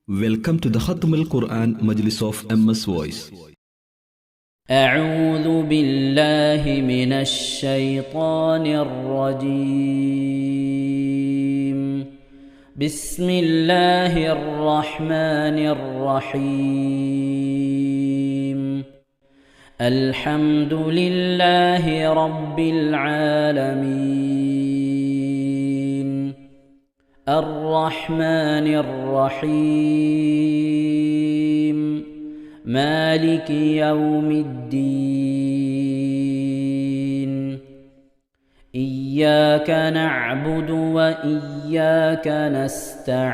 Welcome to the Khatm al-Quran Majlis of MS Voice. أعوذ بالله من الشيطان الرجيم. بسم الله الرحمن الرحيم. الحمد لله رب العالمين. الرحمن الرحيم. مالك يوم الدين. إياك نعبد وإياك نستعين.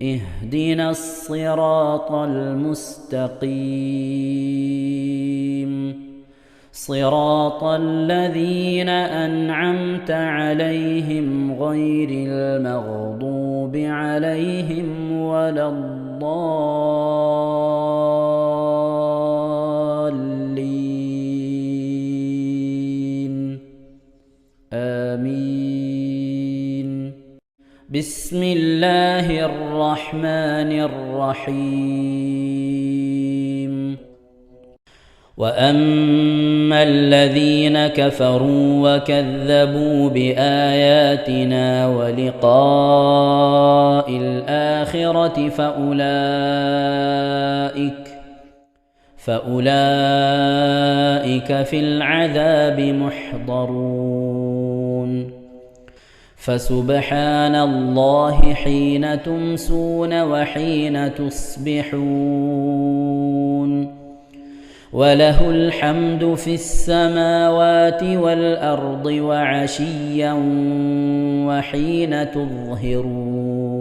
اهدنا الصراط المستقيم. صراط الذين أنعمت عليهم غير المغضوب عليهم ولا الضالين. آمين. بسم الله الرحمن الرحيم. وأما الذين كفروا وكذبوا بآياتنا ولقاء الآخرة فأولئك في العذاب محضرون. فسبحان الله حين تمسون وحين تصبحون. وله الحمد في السماوات والأرض وعشيا وحين تظهرون.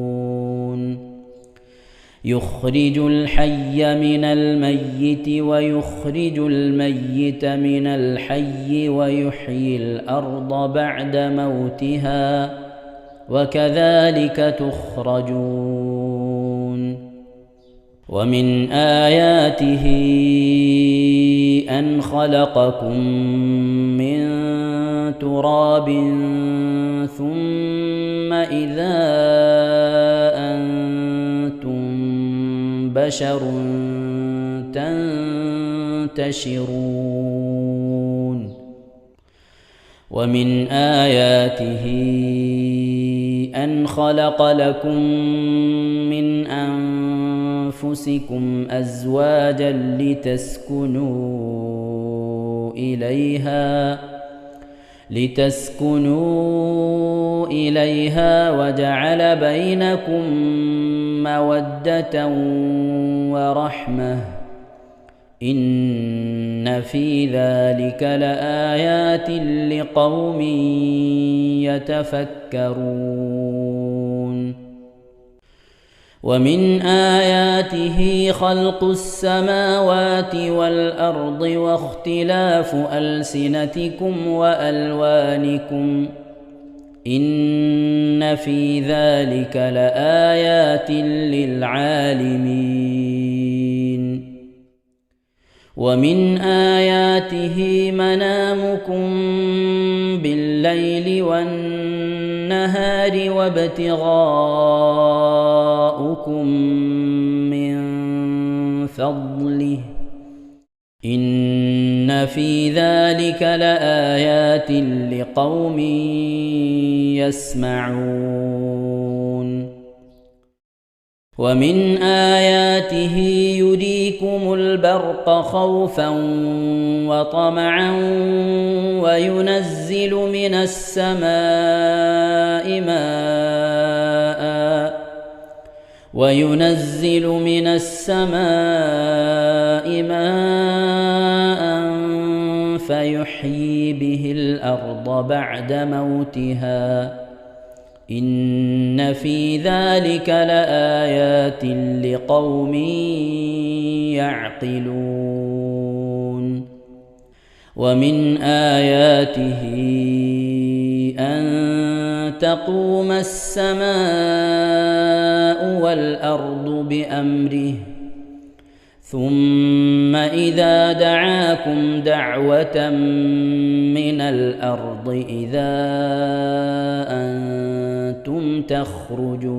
يخرج الحي من الميت ويخرج الميت من الحي ويحيي الأرض بعد موتها وكذلك تخرجون. ومن آياته أن خلقكم من تراب ثم إذا أنتم بشر تنتشرون. ومن آياته أن خلق لكم من أنفسكم أزواجا لتسكنوا إليها وجعل بينكم مودة ورحمة. إن في ذلك لآيات لقوم يتفكرون. ومن آياته خلق السماوات والأرض واختلاف ألسنتكم وألوانكم. إن في ذلك لآيات للعالمين. ومن آياته منامكم بالليل والنهار وابتغاؤكم من فضله. إن في ذلك لآيات لقوم يسمعون. ومن آياته يريكم البرق خوفا وطمعا وينزل من السماء ماء فيحيي به الأرض بعد موتها. إن في ذلك لآيات لقوم يعقلون. ومن آياته أن تقوم السماء والأرض بأمره ثم إذا دعاكم دعوة من الأرض إذا أنتم تخرجون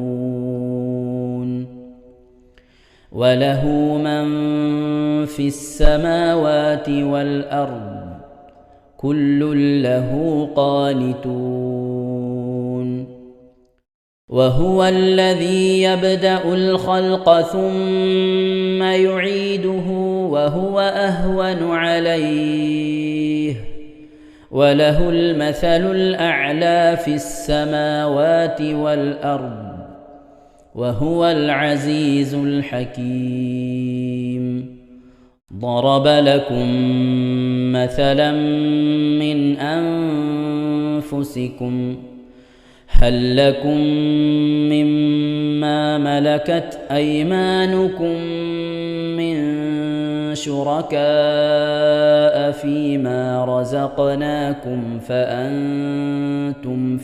وله من في السماوات والأرض كل له قانتون وهو الذي يبدأ الخلق ثم يعيده وهو أهون عليه وله المثل الأعلى في السماوات والأرض وهو العزيز الحكيم ضرب لكم مثلا من أنفسكم هل لكم مما ملكت أيمانكم من شركاء فيما رزقناكم فأنتم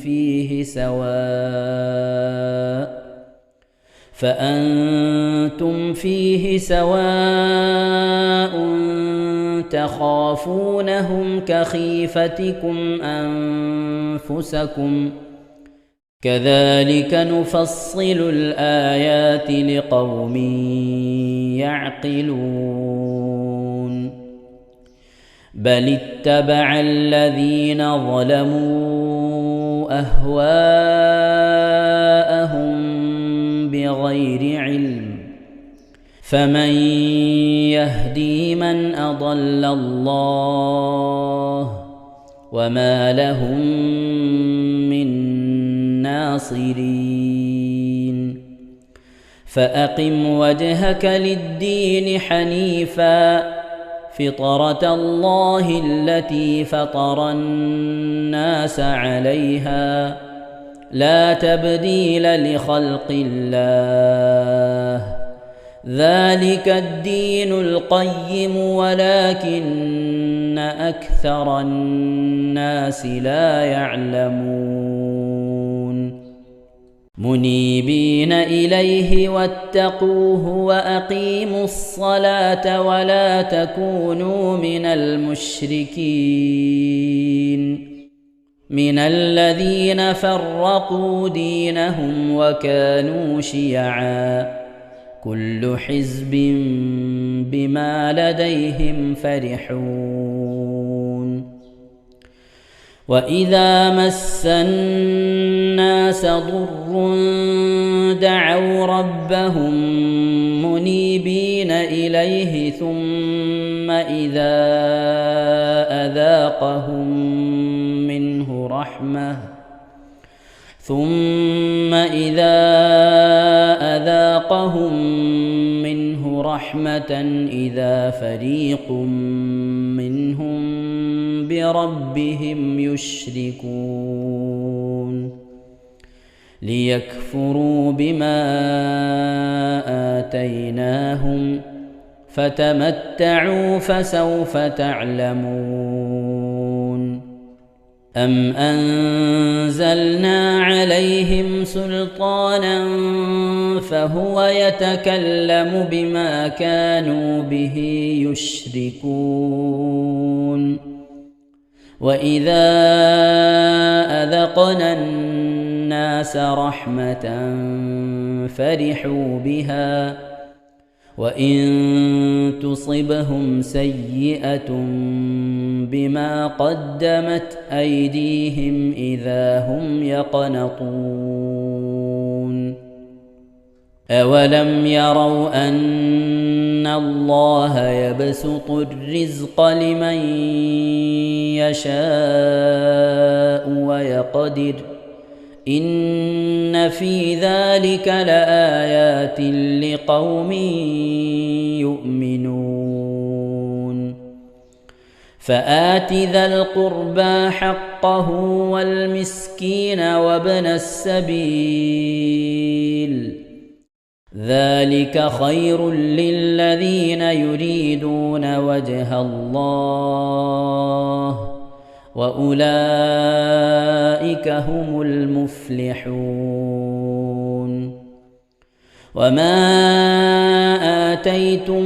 فيه سواء تخافونهم كخيفتكم أنفسكم كذلك نفصل الآيات لقوم يعقلون بل اتبع الذين ظلموا أهواءهم بغير علم فمن يهدي من أضل الله وما لهم من ناصرين فأقم وجهك للدين حنيفا فطرة الله التي فطر الناس عليها لا تبديل لخلق الله ذلك الدين القيم ولكن أكثر الناس لا يعلمون منيبين إليه واتقوه وأقيموا الصلاة ولا تكونوا من المشركين من الذين فرقوا دينهم وكانوا شيعا كل حزب بما لديهم فرحون وإذا مس الناس ضر دعوا ربهم منيبين إليه ثم إذا أذاقهم منه رحمة إذا فريق منهم بربهم يشركون ليكفروا بما آتيناهم فتمتعوا فسوف تعلمون أم أنزلنا عليهم سلطانا فهو يتكلم بما كانوا به يشركون وإذا أذقنا الناس رحمة فرحوا بها وإن تصبهم سيئة بما قدمت أيديهم إذا هم يقنطون أولم يروا أن الله يبسط الرزق لمن يشاء ويقدر إن في ذلك لآيات لقوم يؤمنون فآت ذا القربى حقه والمسكين وابن السبيل ذلك خير للذين يريدون وجه الله وأولئك هم المفلحون وما آتيتم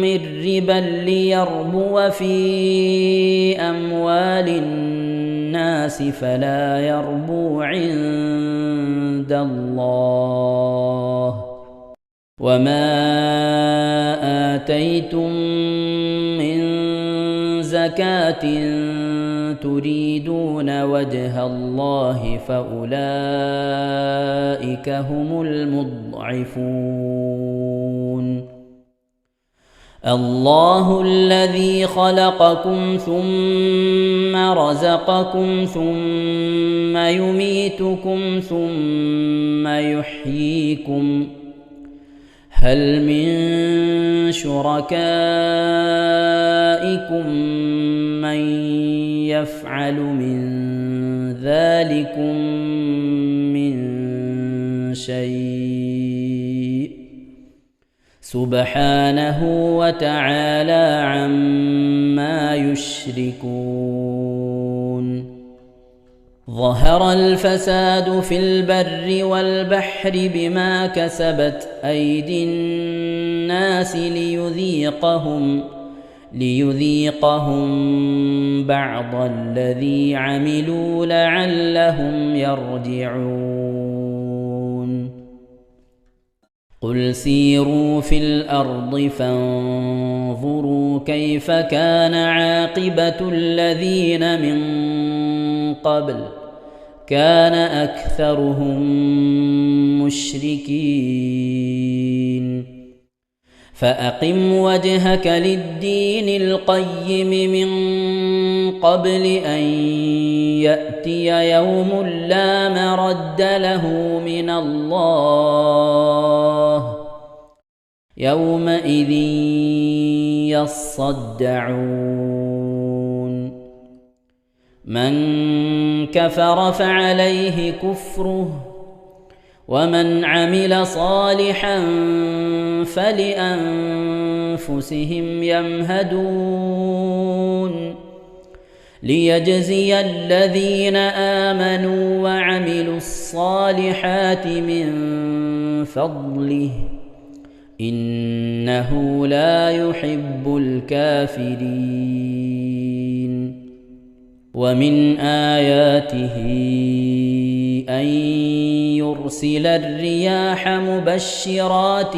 من ربا ليربو في أموال الناس فلا يربو عند الله، وما آتيتم من زكاة تريدون وجه الله فأولئك هم المضعفون. الله الذي خلقكم ثم رزقكم ثم يميتكم ثم يحييكم، هل من شركائكم من يفعل من ذلكم من شيء؟ سبحانه وتعالى عما يشركون. ظهر الفساد في البر والبحر بما كسبت أيدي الناس ليذيقهم بعض الذي عملوا لعلهم يرجعون. قل سيروا في الأرض فانظروا كيف كان عاقبة الذين من قبل، كان أكثرهم مشركين. فأقم وجهك للدين القيم من قبل أن يأتي يوم لا مرد له من الله، يومئذ يصدعون. من كفر فعليه كفره، ومن عمل صالحا فلأنفسهم يمهدون، ليجزي الذين آمنوا وعملوا الصالحات من فضله، إنه لا يحب الكافرين. ومن آياته أن يرسل الرياح مبشرات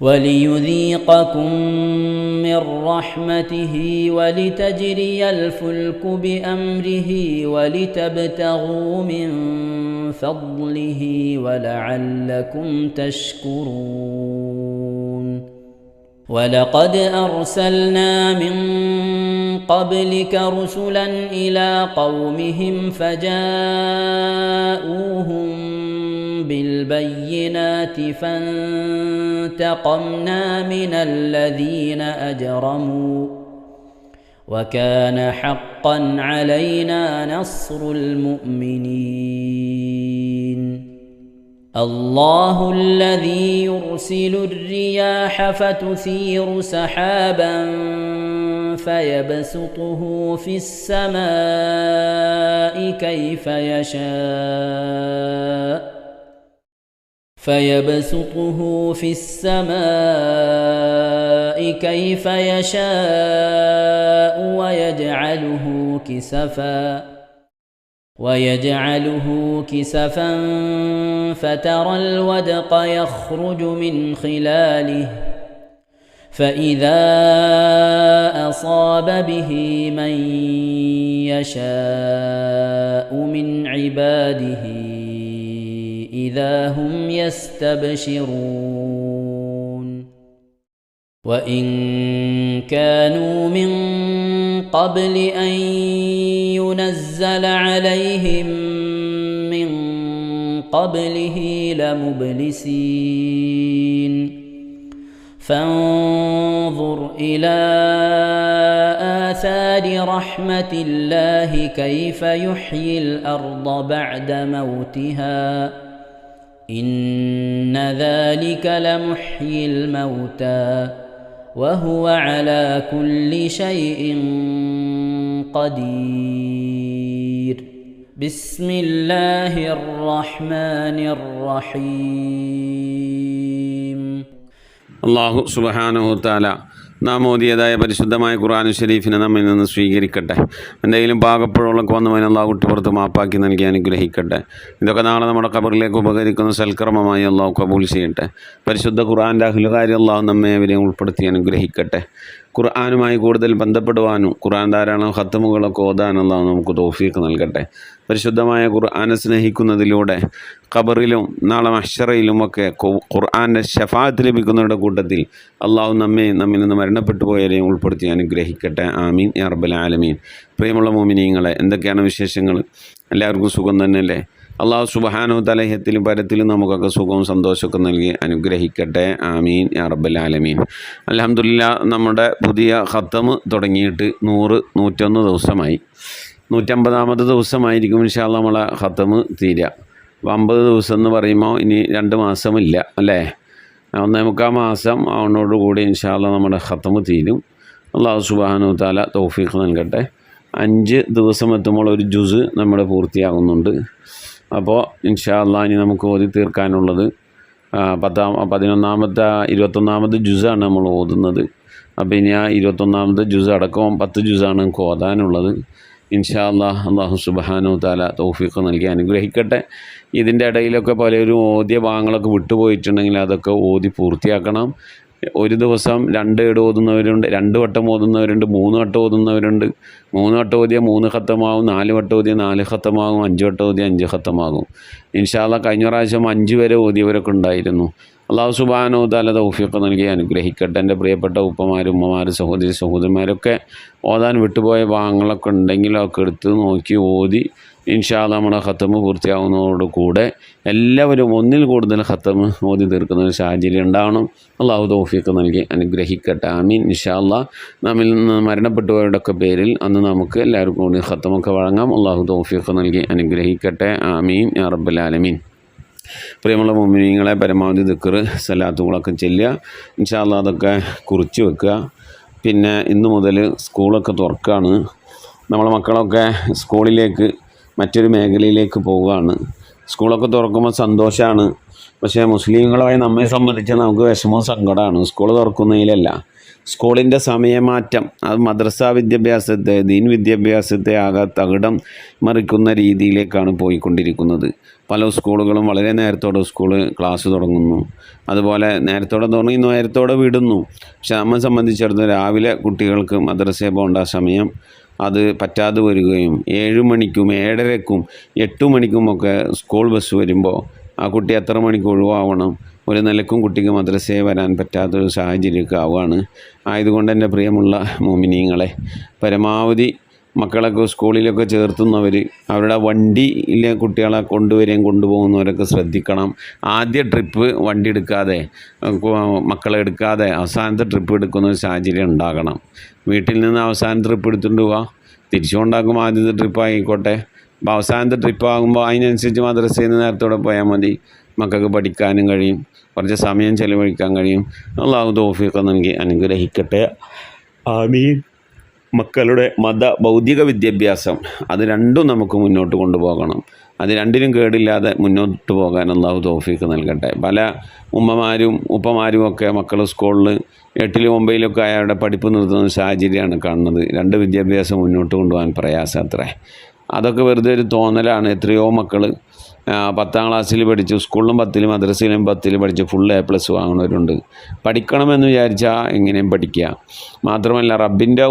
وليذيقكم من رحمته ولتجري الفلك بأمره ولتبتغوا من فضله ولعلكم تشكرون. ولقد أرسلنا من قبلك رسلا إلى قومهم فجاءوهم بالبينات فانتقمنا من الذين أجرموا، وكان حقا علينا نصر المؤمنين. الله الذي يرسل الرياح فتثير سحابا فيبسطه في السماء كيف يشاء ويجعله كسفا فترى الودق يخرج من خلاله، فإذا أصاب به من يشاء من عباده إذا هم يستبشرون. وإن كانوا من قبل أن ينزل عليهم من قبله لمبلسين. فانظر إلى آثار رحمة الله كيف يحيي الأرض بعد موتها، إن ذلك لمحيي الموتى وهو على كل شيء قدير. بسم الله الرحمن الرحيم. അല്ലാഹു സുബ്ഹാനഹു തആല നാം ഓതിയതായ പരിശുദ്ധമായ ഖുർആൻ ഷരീഫിനെ നമ്മിൽ നിന്ന് സ്വീകരിക്കട്ടെ. എന്തെങ്കിലും പാകപ്പുഴകളൊക്കെ വന്നവൻ അല്ലാഹു കുട്ടിപ്പുറത്ത് മാപ്പാക്കി നൽകി അനുഗ്രഹിക്കട്ടെ. ഇതൊക്കെ നാളെ നമ്മുടെ ഖബറിലേക്ക് ഉപകരിക്കുന്ന സൽക്കർമ്മമായി അല്ലാഹു കബൂൽ ചെയ്യട്ടെ. പരിശുദ്ധ ഖുർആൻ്റെ അഹ്ലുകാരി അല്ലാഹു നമ്മെ അവരെയും ഉൾപ്പെടുത്തി അനുഗ്രഹിക്കട്ടെ. ഖുർആനുമായി കൂടുതൽ ബന്ധപ്പെടുവാനും ഖുർആൻ ധാരാളം ഖത്തമുകളൊക്കെ ഓതാനുള്ള നമുക്ക് തൗഫീഖ് നൽകട്ടെ. പരിശുദ്ധമായ ഖുർആനെ സ്നേഹിക്കുന്നതിലൂടെ ഖബറിലും നാളെ മഹ്ശറയിലുമൊക്കെ ഖുർആൻ്റെ ശഫാഅത്ത് ലഭിക്കുന്നവരുടെ കൂട്ടത്തിൽ അള്ളാഹു നമ്മിൽ നിന്ന് മരണപ്പെട്ടു പോയവരെയും ഉൾപ്പെടുത്തി അനുഗ്രഹിക്കട്ടെ. ആമീൻ യാ റബ്ബൽ ആലമീൻ. പ്രിയമുള്ള മുഅ്മിനീങ്ങളെ, എന്തൊക്കെയാണ് വിശേഷങ്ങൾ? എല്ലാവർക്കും സുഖം തന്നെയല്ലേ? അള്ളാഹു സുബ്ഹാനഹു തആല ഇഹത്തിലും പരത്തിലും നമുക്കൊക്കെ സുഖവും സന്തോഷമൊക്കെ നൽകി അനുഗ്രഹിക്കട്ടെ. ആമീൻ യാ റബ്ബൽ ആലമീൻ. അൽഹംദുലില്ലാഹ്, നമ്മുടെ പുതിയ ഖത്തമ് തുടങ്ങിയിട്ട് 101 ദിവസമായി. 150ാമത്തെ ദിവസമായിരിക്കും ഇൻഷാ അല്ലാഹ് നമ്മളെ ഖത്തമ് തീരുക. 50 ദിവസം എന്ന് പറയുമ്പോൾ ഇനി 2 മാസമില്ല അല്ലേ? 1.25 മാസം ആവുന്നതോടുകൂടി ഇൻഷാ അല്ലാഹ് നമ്മുടെ ഖത്തമ് തീരും. അള്ളാഹു സുബ്ഹാനഹു തആല തൗഫീഖ് നൽകട്ടെ. 5 ദിവസം എത്തുമ്പോൾ ഒരു ജുസ് നമ്മുടെ പൂർത്തിയാകുന്നുണ്ട്. അപ്പോൾ ഇൻഷാ അല്ലാഹ് ഇനി നമുക്ക് ഓതി തീർക്കാനുള്ളത് 11ാമത്തെ 21ാമത്തെ ജുസാണ് നമ്മൾ ഓതുന്നത്. അപ്പോൾ ഇനി ആ 21ാമത്തെ ജുസ് അടക്കം 10 ജുസാണ് നമുക്ക് ഓതാനുള്ളത്. ഇൻഷാ അല്ലാഹ് അല്ലാഹു സുബ്ഹാനഹു തആല തൗഫീഖ് നൽകി അനുഗ്രഹിക്കട്ടെ. ഇതിൻ്റെ ഇടയിലൊക്കെ പലരും ഓതിയ ഭാഗങ്ങളൊക്കെ വിട്ടുപോയിട്ടുണ്ടെങ്കിൽ അതൊക്കെ ഓതി പൂർത്തിയാക്കണം. ഒരു ദിവസം 2 ഏട് ഓതുന്നവരുണ്ട്, 2 വട്ടം ഓതുന്നവരുണ്ട്, 3 വട്ടം ഓതുന്നവരുണ്ട്. 3 വട്ടം ഓതിയ 3 ഖത്തമാകും, 4 വട്ടം ഓതിയ 4 ഖത്തമാകും, 5 വട്ടം ഓതിയ 5 ഖത്തമാകും. ഇൻഷാ അല്ലാഹ് കഴിഞ്ഞ പ്രാവശ്യം 5 വരെ ഓതിയവരൊക്കെ ഉണ്ടായിരുന്നു. അല്ലാഹു സുബ്ഹാനഹു തആല തൗഫീഖ് നൽകി അനുഗ്രഹിക്കട്ടെ. എൻ്റെ പ്രിയപ്പെട്ട ഉപ്പമാരും ഉമ്മമാരും സഹോദരി സഹോദരന്മാരൊക്കെ ഓതാൻ വിട്ടുപോയ ഭാഗങ്ങളൊക്കെ ഉണ്ടെങ്കിൽ ഒക്കെ എടുത്ത് നോക്കി ഓതി ഇൻഷാ അല്ലാഹ് നമ്മുടെ ഖത്തമ് പൂർത്തിയാവുന്നതോടുകൂടെ എല്ലാവരും ഒന്നിൽ കൂടുതൽ ഖത്തമ് ഓതി തീർക്കുന്ന ഒരു സാഹചര്യം ഉണ്ടാവണം. അല്ലാഹു തൗഫീഖ് നൽകി അനുഗ്രഹിക്കട്ടെ. ആമീൻ. ഇൻഷാ അല്ലാഹ് നമ്മിൽ നിന്ന് മരണപ്പെട്ടുപോയവരുടെയൊക്കെ പേരിൽ അന്ന് നമുക്ക് എല്ലാവർക്കും കൂടി ഖത്തമൊക്കെ വഴങ്ങാം. അല്ലാഹു തൗഫീഖ് നൽകി അനുഗ്രഹിക്കട്ടെ. ആമീൻ യാ റബ്ബൽ ആലമീൻ. പ്രിയമുള്ള മുഅ്മിനീങ്ങളെ, പരമാവധി ദിക്ർ സലാത്തുകളൊക്കെ ചെല്ലുക. ഇൻഷാ അല്ലാഹ് അതൊക്കെ കുറിച്ച് വെക്കുക. പിന്നെ ഇന്ന് മുതൽ സ്കൂളൊക്കെ തുറക്കുകയാണ്. നമ്മളെ മക്കളൊക്കെ സ്കൂളിലേക്ക് മറ്റൊരു മേഖലയിലേക്ക് പോവുകയാണ്. സ്കൂളൊക്കെ തുറക്കുമ്പോൾ സന്തോഷമാണ്. പക്ഷേ മുസ്ലിങ്ങളായി നമ്മെ സംബന്ധിച്ച് നമുക്ക് വിഷമവും സങ്കടമാണ്. സ്കൂൾ തുറക്കുന്നതിലല്ല, സ്കൂളിൻ്റെ സമയമാറ്റം അത് മദ്രസ വിദ്യാഭ്യാസത്തെ, ദീൻ വിദ്യാഭ്യാസത്തെ ആകെ തകിടം മറിക്കുന്ന രീതിയിലേക്കാണ് പോയിക്കൊണ്ടിരിക്കുന്നത്. പല സ്കൂളുകളും വളരെ നേരത്തോടെ ക്ലാസ് തുടങ്ങുന്നു. അതുപോലെ നേരത്തോടെ തുടങ്ങി നേരത്തോടെ വിടുന്നു. പക്ഷെ നമ്മെ സംബന്ധിച്ചിടത്തോളം രാവിലെ കുട്ടികൾക്ക് മദ്രസയിൽ പോകേണ്ട സമയം അത് പറ്റാതെ വരികയും 7 മണിക്കും 7:30ക്കും 8 മണിക്കുമൊക്കെ സ്കൂൾ ബസ് വരുമ്പോൾ ആ കുട്ടി എത്ര മണിക്ക് ഒഴിവാവണം? ഒരു നിലക്കും കുട്ടിക്ക് മദ്രസയിൽ വരാൻ പറ്റാത്തൊരു സാഹചര്യമൊക്കെ ആവുകയാണ്. ആയതുകൊണ്ട് എൻ്റെ പ്രിയമുള്ള മുഅ്മിനീങ്ങളെ, പരമാവധി മക്കളൊക്കെ സ്കൂളിലൊക്കെ ചേർത്തുന്നവർ അവരുടെ വണ്ടിയിലെ കുട്ടികളെ കൊണ്ടുവരികയും കൊണ്ടുപോകുന്നവരൊക്കെ ശ്രദ്ധിക്കണം. ആദ്യ ട്രിപ്പ് വണ്ടി എടുക്കാതെ, മക്കളെ എടുക്കാതെ അവസാനത്തെ ട്രിപ്പ് എടുക്കുന്ന ഒരു സാഹചര്യം ഉണ്ടാകണം. വീട്ടിൽ നിന്ന് അവസാന ട്രിപ്പ് എടുത്തുകൊണ്ട് പോവാം, തിരിച്ചുകൊണ്ടാക്കുമ്പോൾ ആദ്യത്തെ ട്രിപ്പ് ആയിക്കോട്ടെ. അപ്പോൾ അവസാനത്തെ ട്രിപ്പ് ആകുമ്പോൾ അതിനനുസരിച്ച് മദ്രസയിൽ നിന്ന് നേരത്തോടെ പോയാൽ മതി. മക്കൾക്ക് പഠിക്കാനും കഴിയും, കുറച്ച് സമയം ചെലവഴിക്കാൻ കഴിയും. അല്ലാഹു തൗഫീഖ് നൽകി അനുഗ്രഹിക്കട്ടെ. ആമീൻ. മക്കളുടെ ഭൗതിക വിദ്യാഭ്യാസം അത് രണ്ടും നമുക്ക് മുന്നോട്ട് കൊണ്ടുപോകണം. അത് രണ്ടിനും കേടില്ലാതെ മുന്നോട്ട് പോകാൻ അല്ലാഹു തൗഫീഖ് നൽകട്ടെ. പല ഉമ്മമാരും ഉപ്പമാരും ഒക്കെ മക്കൾ സ്കൂളിൽ 8ലും 9ലൊക്കെ അയാളുടെ പഠിപ്പ് നിർത്തുന്ന സാഹചര്യമാണ് കാണുന്നത്. 2 വിദ്യാഭ്യാസം മുന്നോട്ട് കൊണ്ടുപോകാൻ പ്രയാസമത്രേ. അതൊക്കെ വെറുതെ ഒരു തോന്നലാണ്. എത്രയോ മക്കൾ 10ാം ക്ലാസ്സിൽ പഠിച്ചു, സ്കൂളിലും 10ലും മദ്രസയിലും 10ൽ പഠിച്ച് ഫുൾ A+ വാങ്ങുന്നവരുണ്ട്. പഠിക്കണമെന്ന് വിചാരിച്ചാൽ എങ്ങനെയും പഠിക്കുക. മാത്രമല്ല റബ്ബിൻ്റെ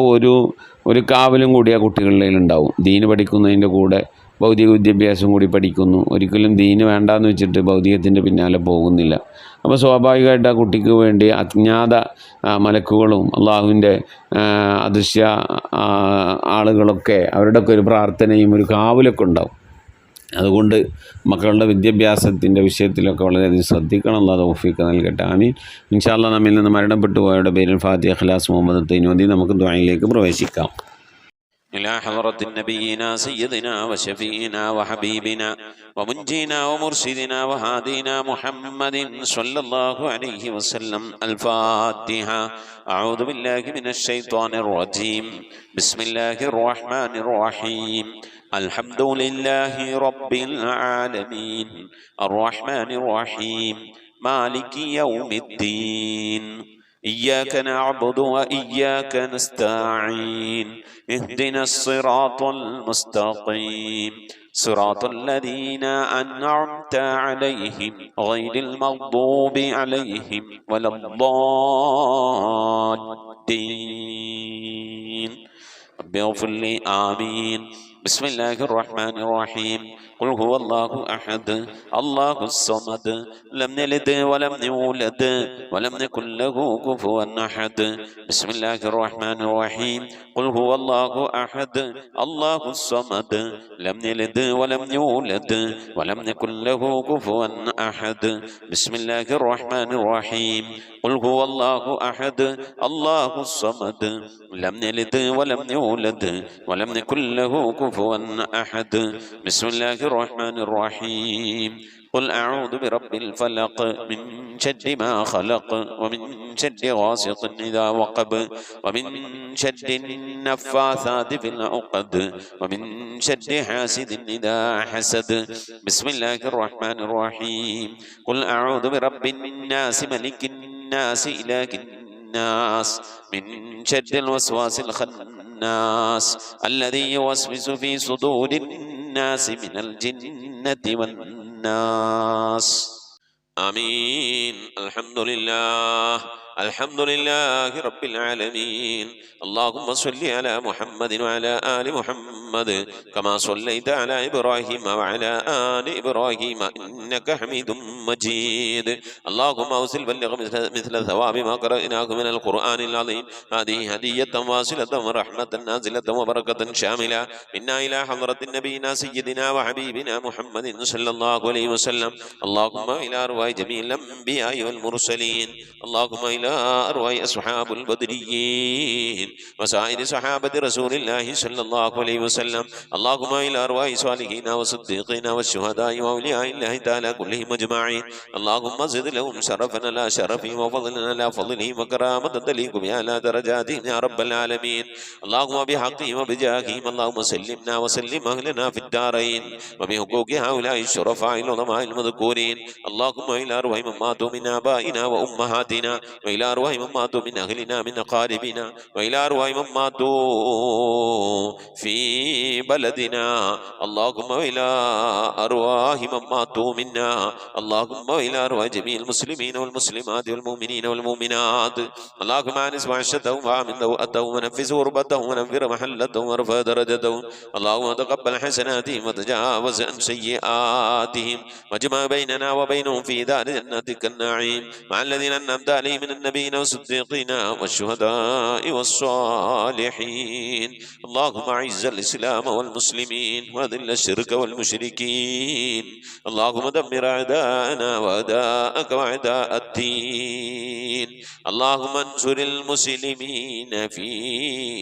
ഒരു കാവലും കൂടി ആ കുട്ടികളുടെ ഉണ്ടാവും. ദീന് പഠിക്കുന്നതിൻ്റെ കൂടെ ഭൗതിക വിദ്യാഭ്യാസം കൂടി പഠിക്കുന്നു. ഒരിക്കലും ദീന് വേണ്ടാന്ന് വെച്ചിട്ട് ഭൗതികത്തിൻ്റെ പിന്നാലെ പോകുന്നില്ല. അപ്പോൾ സ്വാഭാവികമായിട്ട് ആ കുട്ടിക്ക് വേണ്ടി അജ്ഞാത മലക്കുകളും അള്ളാഹുവിൻ്റെ അദൃശ്യ ആളുകളൊക്കെ അവരുടെയൊക്കെ ഒരു പ്രാർത്ഥനയും ഒരു കാവലൊക്കെ ഉണ്ടാവും. അതുകൊണ്ട് മക്കളുടെ വിദ്യാഭ്യാസത്തിൻ്റെ വിഷയത്തിലൊക്കെ വളരെയധികം ശ്രദ്ധിക്കണം. അല്ലാഹു തൗഫീഖ് നൽകട്ടെ. ആമീൻ. ഇൻഷാ അല്ലാഹ് നമ്മിൽ നിന്ന് മരണപ്പെട്ടു പോയവരുടെ പേരിൽ ഫാത്തിഹ, ഇഖ്ലാസ്, മുഹമ്മദ് തൈനോദി നമുക്ക് ദുആയിലേക്ക് പ്രവേശിക്കാം. إلى حضرة نبينا سيدنا وشفينا وحبيبنا ومنجينا ومرشدنا وهادينا محمد صلى الله عليه وسلم. الفاتحة. أعوذ بالله من الشيطان الرجيم. بسم الله الرحمن الرحيم. الحمد لله رب العالمين الرحمن الرحيم مالك يوم الدين. إياك نعبد وإياك نستعين. اهدنا الصراط المستقيم صراط الذين أنعمت عليهم غير المغضوب عليهم ولا الضالين. رب اغفر لي. آمين. بسم الله الرحمن الرحيم. قل هو الله أحد الله الصمد لم يلد ولم يولد ولم يكن له كفوا أحد. بسم الله الرحمن الرحيم. قل هو الله أحد الله الصمد لم يلد ولم يولد ولم يكن له كفوا أحد. بسم الله الرحمن الرحيم. قل هو الله أحد الله الصمد لم يلد ولم يولد ولم يكن له كفوا أحد. بسم الله الرحمن الرحيم. قل أعوذ برب الفلق من شر ما خلق ومن شر غاسق إذا وقب ومن شر النفاثات في العقد ومن شر حاسد إذا حسد. بسم الله الرحمن الرحيم. قل أعوذ برب الناس ملك الناس إله الناس من شر الوسواس الخناس الذي يوسوس في صدور الناس من الجنة والناس. آمين. الحمد لله الحمد لله رب العالمين. اللهم صل على محمد وعلى آل محمد كما صليت على إبراهيم وعلى آل إبراهيم إنك حميد مجيد. اللهم أوصل بلغ مثل ثواب ما قرأناه من القرآن العظيم. هذه هدية واصلة ورحمة نازلة وبركة شاملة منا إلى حضرة نبينا سيدنا وحبيبنا محمد صلى الله عليه وسلم. اللهم إلى أرواح جميع الأنبياء والمرسلين. اللهم إلى أرواح أصحاب البدريين وسائر صحابة رسول الله صلى الله عليه وسلم. اللهم إلى أرواح صالحين وصديقين والشهداء وأولياء الله تعالى كلهم أجمعين. اللهم زد لهم شرفا لا شرفهم وفضلا لا فضلهم وكرامة تليق بها لا درجاتهم يا رب العالمين. اللهم بحقهم وبجاههم اللهم سلمنا وسلم أهلنا في الدارين وبحقوق هؤلاء الشرفاء العظماء المذكورين. اللهم إلى أرواح من ماتوا من آبائنا وأمهاتنا وإلى أرواح من ماتوا من أهلنا من أقاربنا وإلى أرواح من ماتوا في بلدنا. اللهم إلى أرواح من ماتوا منا. اللهم إلى أرواح جميع المسلمين والمسلمات والمؤمنين والمؤمنات. اللهم أنس وعشتهم وآمن دوءتهم ونفس غربتهم ونفر محلتهم وارفع درجتهم. اللهم تقبل حسناتهم وتجاوز عن سيئاتهم واجمع بيننا وبينهم في دار جنتك النعيم مع الذين أنعمت عليهم من النبيين والصديقين والشهداء والصالحين. اللهم أعز الإسلام والمسلمين وأذل الشرك والمشركين. اللهم دمر أعداءنا وأعداءك وأعداء الدين. اللهم انصر المسلمين في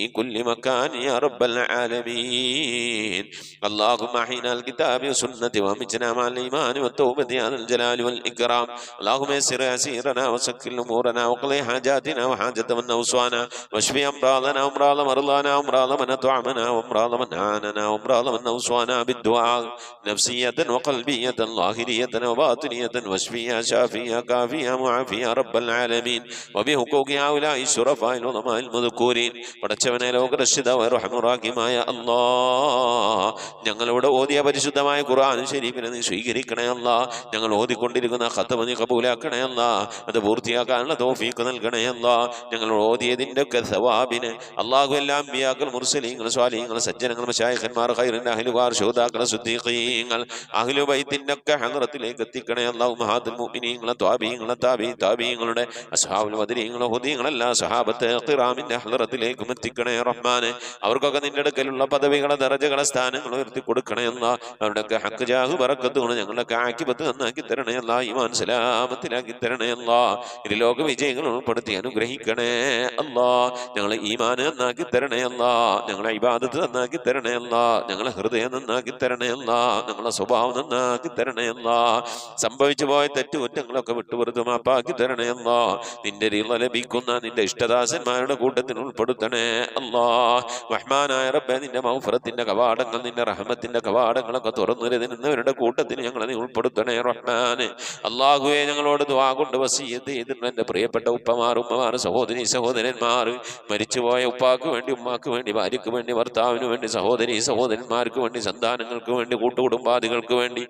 كل مكان يا رب العالمين. اللهم أحينا الكتاب والسنة وأمتنا مع الإيمان والتوبة يا ذا الجلال والإكرام. اللهم يسر أسيرنا وسكر أمورنا وقضي حاجاتنا وحاجة من أوصانا واشفي أمراضنا وأمراض مرضانا وأمراض من أطعمنا وأمراض من أعاننا وأمراض من أوصانا بالدعاء نفسية وقلبية ظاهرية وباطنية واشفيها شافيها كافيها معافيها رب العالمين وبحقوق هؤلاء الشرفاء العظماء المذكورين. പടച്ചവനെ ലോകരക്ഷിതാവായ റഹ്മാനുറഹീമായ അല്ലാഹ് ഞങ്ങളോട് ഓതിയ പരിശുദ്ധമായ ഖുർആൻ ശരീഫിനെ നീ സ്വീകരിക്കണേ അല്ലാഹ്. ഞങ്ങൾ ഓതിക്കൊണ്ടിരിക്കുന്ന ഖത്മ നീ കബൂലാക്കണേ അല്ലാഹ്. അത് പൂർത്തിയാക്കാനുള്ള തൗഫീഖ് നൽകണേ അല്ലാഹ്. ഞങ്ങൾ ഓതിയതിൻ്റെ ഒക്കെ സവാബിന് അല്ലാഹു എല്ലാ അമ്പിയാക്കൾ മുർസലീങ്ങൾ സ്വാലിഹീങ്ങൾ സജ്ജനങ്ങൾ മശായിഖന്മാർ ഖൈറിൻ്റെ അഹ്ലുകാർ ശുഹദാക്കൾ സിദ്ദീഖീങ്ങൾ അഹ്ലു ബൈത്തിൻ്റെ ഒക്കെ ഹദ്റത്തിലേക്ക് എത്തിക്കണേ അല്ലാഹു. മഹാദുൽ മുഅ്മിനീങ്ങൾ ത്വാബീങ്ങൾ താബീങ്ങളുടെ അസ്ഹാബുൽ ബദരീങ്ങൾ ഹുദീങ്ങളെല്ലാം സഹാബത്ത് ഖിറാമിൻ്റെ ഹദ്റത്തിലേക്കും എത്തിക്കണേ റഹ്മാനെ. അവർക്കൊക്കെ നിന്റെ അടുക്കലുള്ള പദവികളെ ദറജകളെ സ്ഥാന സ്ഥാനങ്ങൾ ഉയർത്തി കൊടുക്കണേ അല്ല. അവരുടെയൊക്കെ ഹക്ക് ജാഹ് ബറക്കത്ത് കൊണ്ട് ഞങ്ങളുടെയൊക്കെ ആക്കിബത്ത് നന്നാക്കി തരണേ അല്ല. ഈമാൻ സലാമത്തിലാക്കി തരണേ അല്ല. ഇരു ലോക വിജയങ്ങൾ ഉൾപ്പെടുത്തി അനുഗ്രഹിക്കണേ അല്ലാ. ഞങ്ങളെ ഈമാൻ നന്നാക്കി തരണേ അല്ല. ഞങ്ങളെ ഇബാദത്ത് നന്നാക്കി തരണേ അല്ല. ഞങ്ങളെ ഹൃദയം നന്നാക്കി തരണേ അല്ല. ഞങ്ങളെ സ്വഭാവം നന്നാക്കി തരണേ അല്ല. സംഭവിച്ചു പോയ തെറ്റുകുറ്റങ്ങളൊക്കെ വിട്ടുപുറത്ത് മാപ്പാക്കി തരണേ അല്ല. നിന്റെ റിള ലഭിക്കുന്ന നിന്റെ ഇഷ്ടദാസന്മാരുടെ കൂട്ടത്തിൽ ഉൾപ്പെടുത്തണേ അല്ലാ. റഹ്മാനായ റബ്ബേ, നിന്റെ മൗഫറത്തിന്റെ കവാടങ്ങൾ, നിന്റെ റഹ്മത്തിന്റെ കവാടങ്ങളൊക്കെ തുറന്നിരുന്നവരുടെ കൂട്ടത്തിൽ ഞങ്ങളെ നീ ഉൾപ്പെടുത്തണേ റഹ്മാന്. അല്ലാഹുവേ, ഞങ്ങളോട് ദുആ കൊണ്ട് വസിയ്യത്ത് ചെയ്തിട്ടുണ്ട് എൻ്റെ പ്രിയപ്പെട്ട ഉപ്പമാർ, ഉമ്മമാർ, സഹോദരി സഹോദരന്മാർ, മരിച്ചുപോയ ഉപ്പാക്ക് വേണ്ടി, ഉമ്മാക്ക് വേണ്ടി, ഭാര്യയ്ക്ക് വേണ്ടി, ഭർത്താവിന് വേണ്ടി, സഹോദരി സഹോദരന്മാർക്ക് വേണ്ടി, സന്താനങ്ങൾക്ക് വേണ്ടി, കൂട്ടുകുടുംബാദികൾക്ക് വേണ്ടി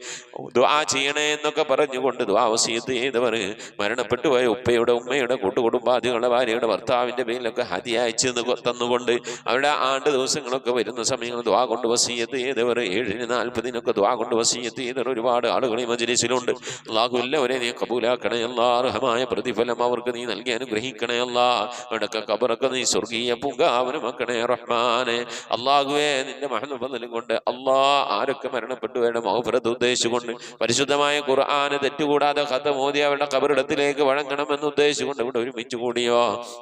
ദുആ ചെയ്യണേ എന്നൊക്കെ പറഞ്ഞുകൊണ്ട് ദുആ വസിയ്യത്ത് ചെയ്തവർ, മരണപ്പെട്ടു പോയ ഉപ്പയുടെ, ഉമ്മയുടെ, കൂട്ടുകുടുംബാദികളുടെ, ഭാര്യയുടെ, ഭർത്താവിൻ്റെ പേരിലൊക്കെ ഹദിയ അയച്ച് തന്നുകൊണ്ട് അവരുടെ ആണ്ട് ദിവസങ്ങളൊക്കെ വരുന്ന സമയങ്ങൾ ദുആ കൊണ്ട് വസിയ്യത്ത് ചെയ്തവർ, 7-40 ദുആ കൊണ്ട് വസിയ്യത്ത് ചെയ്തവർ ഒരുപാട് ആളുകൾ ഈ മജ്‌ലിസിലുണ്ട്. അല്ലാഹു എല്ലാവരെയും നീ കബൂലാക്കണേ അല്ലാ. അർഹമായ പ്രതിഫലം അവർക്ക് നീ നൽകി അനുഗ്രഹിക്കണേ അല്ലാ. അവരുടെയൊക്കെ ഖബറൊക്കെ നീ സ്വർഗീയ പൂങ്കാവനമാക്കണേ റഹ്മാനെ. അല്ലാഹുവേ, നിന്റെ മഹ്ഫറത്തും കൊണ്ട് അല്ലാ, ആരൊക്കെ മരണപ്പെട്ടു അവരുടെ മഗ്ഫിറത്ത് ഉദ്ദേശിച്ചുകൊണ്ട് പരിശുദ്ധമായ ഖുർആന് തെറ്റുകൂടാതെ ഖതം ഓതി അവരുടെ ഖബറിടത്തിലേക്ക് വഴങ്ങണമെന്ന് ഉദ്ദേശിച്ചുകൊണ്ട് ഇവിടെ ഒരുമിച്ച് കൂടിയോ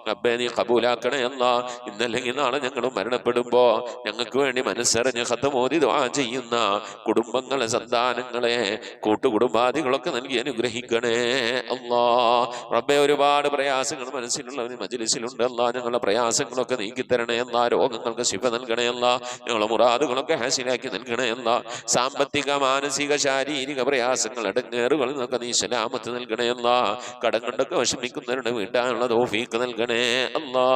റബ്ബേ, നീ കബൂലാക്കണേ അല്ലാ. ഇന്നല്ലെങ്കിൽ നാളെ ഞങ്ങൾ മരണപ്പെടുമ്പോ ഞങ്ങൾക്ക് വേണ്ടി മനസ്സറിഞ്ഞ് ഖതം ഓതി ദുആ ചെയ്യുന്ന കുടുംബങ്ങളെ, സന്താനങ്ങളെ, കൂട്ടുകുടുംബാദികളൊക്കെ നൽകി അനുഗ്രഹിക്കണേ അല്ലാ. റബ്ബേ, ഒരുപാട് പ്രയാസങ്ങൾ മനസ്സിലുള്ളവർ മജ്‌ലിസിലുണ്ട് അല്ലാ. ഞങ്ങളുടെ പ്രയാസങ്ങളൊക്കെ നീക്കിത്തരണേ അല്ലാ. രോഗങ്ങൾക്ക് ശിഫ നൽകണേ അല്ലാ. ഞങ്ങളുടെ മുറാദുകളൊക്കെ ഹാസിലാക്കി നൽകണേ അല്ലാ. സാമ്പത്തിക, മാനസിക, ശാരീരിക പ്രയാസങ്ങൾ, ഇടങ്ങേറുകളിൽ നിന്നൊക്കെ നീ സലാമത്ത് നൽകണേ അല്ലാ. കടം കൊണ്ടൊക്കെ വിഷമിക്കുന്നവരുടെ വീട്ടാനുള്ള തൗഫീഖ് നൽകണേ അല്ലാ.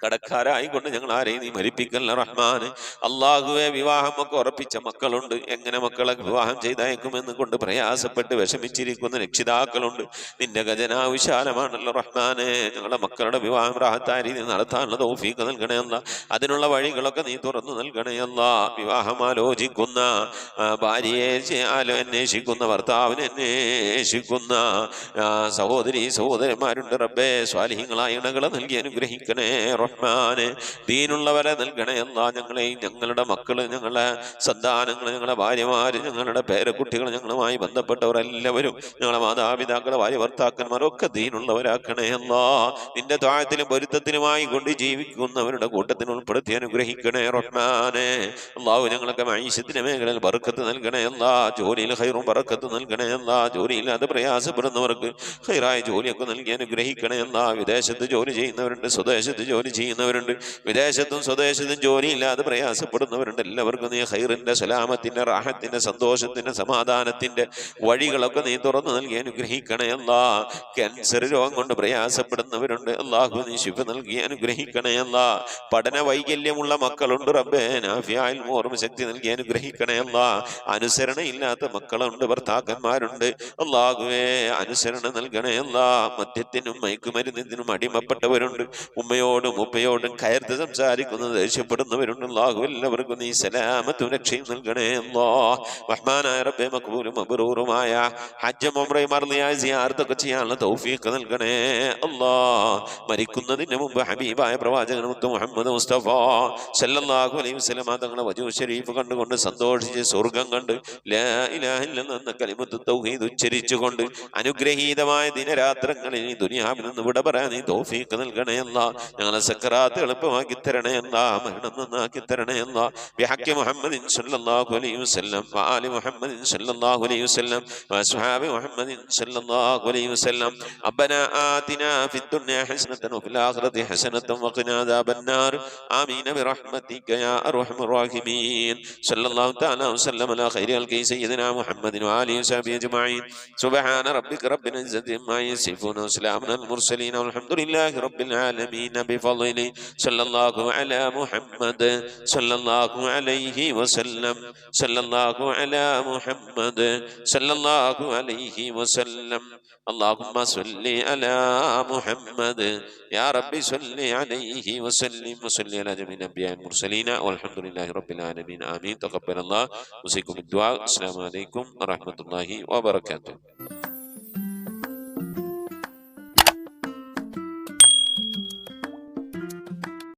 കടക്കാരായിക്കൊണ്ട് ഞങ്ങൾ ആരെയും നീ മരിപ്പിക്കല്ല റഹ്മാന്. അള്ളാഹുവെ, വിവാഹമൊക്കെ ഉറപ്പിച്ച മക്കളുണ്ട്. എങ്ങനെ മക്കളെ വിവാഹം ചെയ്തയക്കുമെന്ന് കൊണ്ട് പ്രയാസപ്പെട്ട് വിഷമിച്ചിരിക്കുന്ന രക്ഷിതാക്കളുണ്ട്. നിന്റെ ഖജനാ വിശാലമാണല്ലോ റഹ്മാനെ. ഞങ്ങളുടെ മക്കളുടെ വിവാഹം റാഹത്തായ രീതിയിൽ നടത്താനുള്ള തൗഫീഖ് നൽകണയല്ല. അതിനുള്ള വഴികളൊക്കെ നീ തുറന്നു നൽകണയല്ല. വിവാഹം ആലോചിക്കുന്ന ഭാര്യയെ അന്വേഷിക്കുന്ന, ഭർത്താവിനെ അന്വേഷിക്കുന്ന സഹോദരി സഹോദരന്മാരുണ്ട് റബ്ബേ. സ്വാലിഹീങ്ങളായ ഇണകളെ നൽകി അനുഗ്രഹിക്കണേ റഹ്മാനെ. ദീനുള്ളവരെ നൽകണേ അല്ലാ. ഞങ്ങളെയും ഞങ്ങളുടെ മക്കള്, ഞങ്ങളുടെ സന്താനങ്ങള്, ഞങ്ങളുടെ ഭാര്യമാര്, ഞങ്ങളുടെ പേരക്കുട്ടികൾ, ഞങ്ങളുമായി ബന്ധപ്പെട്ടവരെല്ലാവരും, ഞങ്ങളുടെ മാതാപിതാക്കളെ, ഭാര്യ ഭർത്താക്കന്മാരൊക്കെ ദീനുള്ളവരാക്കണേ അല്ലാ. നിന്റെ ത്വാഅത്തിലും പൊരുത്തത്തിലുമായി കൊണ്ട് ജീവിക്കുന്നവരുടെ കൂട്ടത്തിന് ഉൾപ്പെടുത്തി അനുഗ്രഹിക്കണേ റഹ്മാനെ. അല്ലാഹു, ഞങ്ങളൊക്കെ മഈശത്തിന്റെ മേഖലയിൽ ബർക്കത്ത് നൽകണേ അല്ലാ. ജോലിയിൽ ഖൈറും ബർക്കത്ത് നൽകണേ അല്ലാ. ജോലിയില്ലാതെ പ്രയാസപ്പെടുന്നവർക്ക് ഖൈറായ ജോലിയൊക്കെ നൽകി അനുഗ്രഹിക്കണേ അല്ലാ. വിദേശത്ത് ജോലി ചെയ്യുന്നവരുണ്ട്, സ്വദേശത്ത് ജോലി ചെയ്യുന്നവരുണ്ട്, വിദേശത്തും സ്വദേശത്തും ജോലിയില്ലാതെ പ്രയാസപ്പെടുന്നവരുണ്ട്. എല്ലാവർക്കും നീ ഖൈറിന്റെ, സലാമത്തിന്റെ, റാഹത്തിന്റെ, സന്തോഷത്തിന്റെ, സമാധാനത്തിന്റെ വഴികളൊക്കെ നീ തുറന്നു നൽകി അനുഗ്രഹിക്കണേ അല്ലാ. ക്യാൻസർ രോഗം കൊണ്ട് പ്രയാസപ്പെടുന്നവരുണ്ട്. അല്ലാഹു, നീ ശിഫ നൽകി അനുഗ്രഹിക്കണേ അല്ലാ. പഠന വൈകല്യമുള്ള മക്കളുണ്ട് റബ്ബേ. നാഫിയായ ഓർമ്മ ശക്തി നൽകി അനുഗ്രഹിക്കണേ അല്ലാ. അനുസരണയില്ലാത്ത മക്കളുണ്ട്, ഭർത്താക്കന്മാരുണ്ട്. അല്ലാഹുവേ, അനുസരണ നൽകണേ അല്ലാ. മദ്യത്തിനും മയക്കുമരുന്നിനും അടിമപ്പെട്ടവരുണ്ട്. ഉമ്മയോടും ഉപ്പയോടും കയർത്ത് സംസാരിക്കുന്നത് ദേഷ്യപ്പെടുന്നവരുണ്ട്. അല്ലാഹു, എല്ലാവർക്കും നീ സലാമത്തും രക്ഷയും നൽകണേ അല്ലാ. റഹ്മാനായ റബ്ബേ, മഖ്ബൂലും മബ്റൂറുമായ ഹജ്ജും ഉംറയും മർളിയായ സിയാറത്തൊക്കെ ചെയ്യാനുള്ള തൗഫീഖ് നൽകണേ അല്ലാ. മരിക്കുന്നതിന് മുമ്പ് ഹബീബായ പ്രവാചകൻ മുഹമ്മദ് മുസ്തഫ സല്ലല്ലാഹു അലൈഹി വസല്ലം തങ്ങളുടെ വജൂഹ് ശരീഫ് കണ്ടുകൊണ്ട് സന്തോഷിച്ച് സ്വർഗം കണ്ട് ലാ ഇലാഹ ഇല്ലല്ലാഹ് എന്ന കലിമത്ത് തൗഹീദ് ഉച്ചരിച്ചുകൊണ്ട് അനുഗ്രഹീതമായ ദിനരാത്രങ്ങളിൽ ഈ ദുനിയാവിൽ നിന്ന് വിട പറയാൻ നീ തൗഫീഖ് നൽകണേ അല്ലാ. ഞങ്ങളെ സക്കറാത്ത് എളുപ്പമാക്കി തരണേ അല്ലാ. മരണം നന്നാക്കി തരണേ അല്ലാ. ബിഹഖി മുഹമ്മദിൻ സല്ലല്ലാഹു അലൈഹി വസല്ലം വആലി മുഹമ്മദിൻ സല്ലല്ലാഹു അലൈഹി വസല്ലം വഅസ്ഹാബി മുഹമ്മദിൻ സല്ലല്ലാഹു അലൈഹി വസല്ലം. റബ്ബനാ ആതിനാ ഫിദ്ദുനിയാ ഹസനതൻ വഫിൽ ആഖിറതി ഹസനതൻ വഖിനാ അദാബന്നാർ. ആമീൻ ബിറഹ്മതിക യാ അർഹമർ റഹീമീൻ. സല്ലല്ലാഹു തആല വസല്ലം അലാ ഖൈരി ഖൽഖി സയ്യിദിനാ മുഹമ്മദിൻ വആലിഹി വസഹബിഹി അജ്മഈൻ. സുബ്ഹാന റബ്ബിക റബ്ബിൽ ഇസ്സതി അമ്മാ യസിഫൂൻ വസലാമുൻ അലൽ മുർസലീൻ വൽഹംദുലില്ലാഹി റബ്ബിൽ ആലമീൻ. ബിഫളിഹി സല്ലല്ലാഹു അലാ മുഹമ്മദ് സല്ലല്ലാഹു അലൈഹി വസല്ലം. സല്ലല്ലാഹു അലാ മുഹമ്മദ് സല്ലല്ലാഹു അലൈഹി വസല്ലം. اللهم صل على محمد يا رب صل عليه وسلم وصل على جميع الانبياء والمرسلين والحمد لله رب العالمين آمين. تقبل الله وسيكم الدعاء. السلام عليكم ورحمة الله وبركاته.